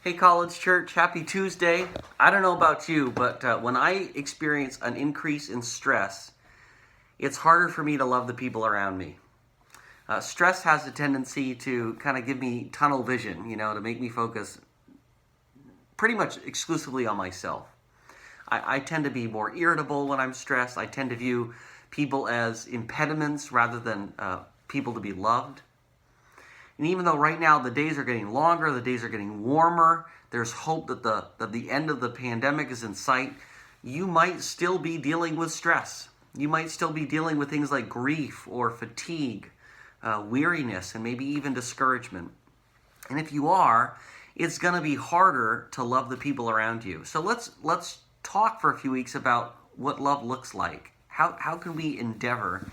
Hey, College Church, happy Tuesday. I don't know about you, but when I experience an increase in stress, it's harder for me to love the people around me. Stress has a tendency to kind of give me tunnel vision, to make me focus pretty much exclusively on myself. I tend to be more irritable when I'm stressed. I tend to view people as impediments rather than people to be loved. And even though right now the days are getting longer, the days are getting warmer, there's hope that the end of the pandemic is in sight, you might still be dealing with stress. You might still be dealing with things like grief or fatigue, weariness, and maybe even discouragement. And if you are, it's going to be harder to love the people around you. So let's talk for a few weeks about what love looks like. How can we endeavor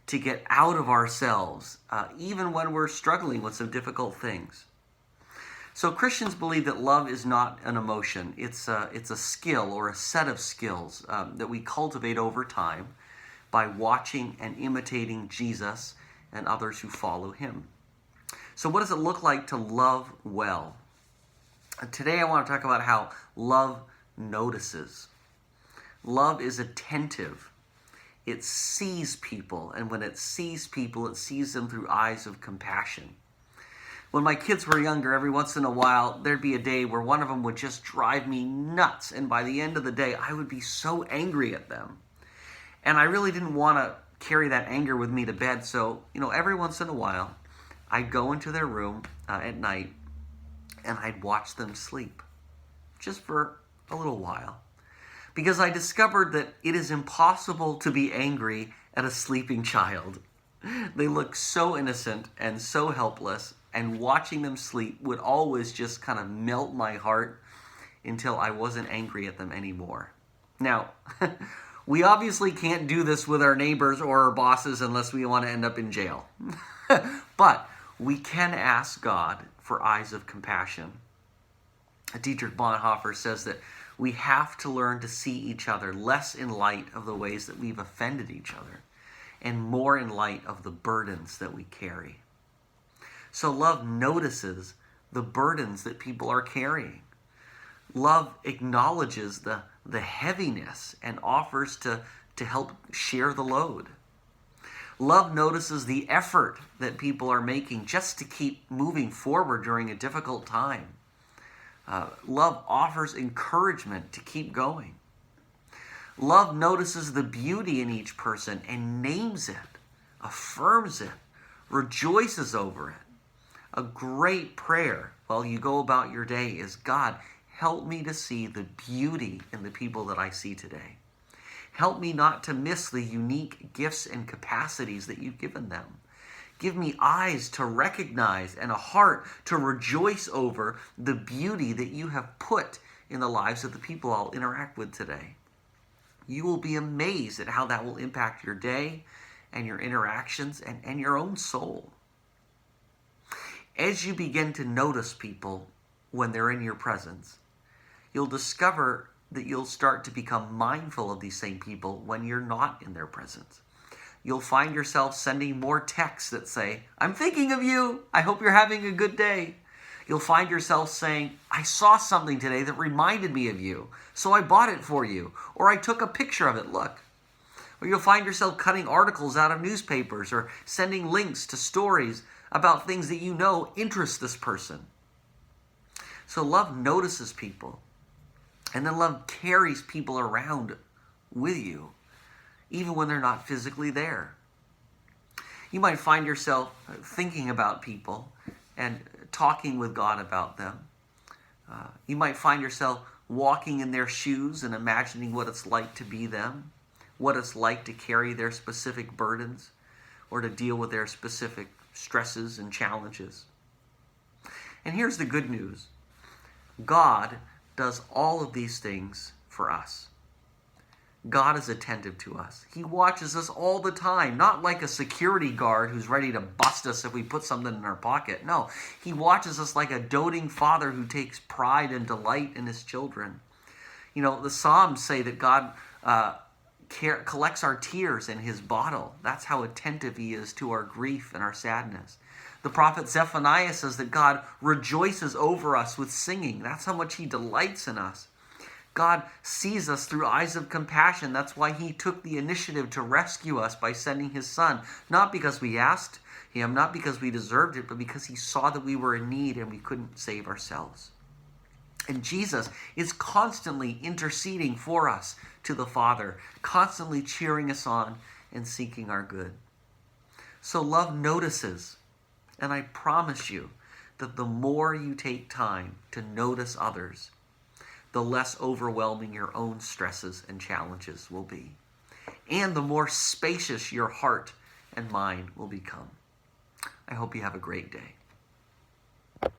to get out of ourselves, even when we're struggling with some difficult things? So Christians believe that love is not an emotion. It's a skill or a set of skills that we cultivate over time by watching and imitating Jesus and others who follow him. So what does it look like to love well? Today I want to talk about how love notices. Love is attentive. It sees people, and when it sees people, it sees them through eyes of compassion. When my kids were younger, every once in a while, there'd be a day where one of them would just drive me nuts, and by the end of the day, I would be so angry at them. And I really didn't want to carry that anger with me to bed, so, every once in a while, I'd go into their room at night, and I'd watch them sleep, just for a little while. Because I discovered that it is impossible to be angry at a sleeping child. They look so innocent and so helpless, and watching them sleep would always just kind of melt my heart until I wasn't angry at them anymore. Now, we obviously can't do this with our neighbors or our bosses unless we want to end up in jail. But we can ask God for eyes of compassion. Dietrich Bonhoeffer says that we have to learn to see each other less in light of the ways that we've offended each other and more in light of the burdens that we carry. So love notices the burdens that people are carrying. Love acknowledges the heaviness and offers to help share the load. Love notices the effort that people are making just to keep moving forward during a difficult time. Love offers encouragement to keep going. Love notices the beauty in each person and names it, affirms it, rejoices over it. A great prayer while you go about your day is, God, help me to see the beauty in the people that I see today. Help me not to miss the unique gifts and capacities that you've given them. Give me eyes to recognize and a heart to rejoice over the beauty that you have put in the lives of the people I'll interact with today. You will be amazed at how that will impact your day and your interactions and your own soul. As you begin to notice people when they're in your presence, you'll discover that you'll start to become mindful of these same people when you're not in their presence. You'll find yourself sending more texts that say, I'm thinking of you. I hope you're having a good day. You'll find yourself saying, I saw something today that reminded me of you, so I bought it for you. Or I took a picture of it, look. Or you'll find yourself cutting articles out of newspapers or sending links to stories about things that you know interest this person. So love notices people. And then love carries people around with you, even when they're not physically there. You might find yourself thinking about people and talking with God about them. You might find yourself walking in their shoes and imagining what it's like to be them, what it's like to carry their specific burdens or to deal with their specific stresses and challenges. And here's the good news. God does all of these things for us. God is attentive to us. He watches us all the time, not like a security guard who's ready to bust us if we put something in our pocket. No, he watches us like a doting father who takes pride and delight in his children. The Psalms say that God collects our tears in his bottle. That's how attentive he is to our grief and our sadness. The prophet Zephaniah says that God rejoices over us with singing. That's how much he delights in us. God sees us through eyes of compassion. That's why he took the initiative to rescue us by sending his son. Not because we asked him, not because we deserved it, but because he saw that we were in need and we couldn't save ourselves. And Jesus is constantly interceding for us to the Father, constantly cheering us on and seeking our good. So love notices, and I promise you that the more you take time to notice others, the less overwhelming your own stresses and challenges will be, and the more spacious your heart and mind will become. I hope you have a great day.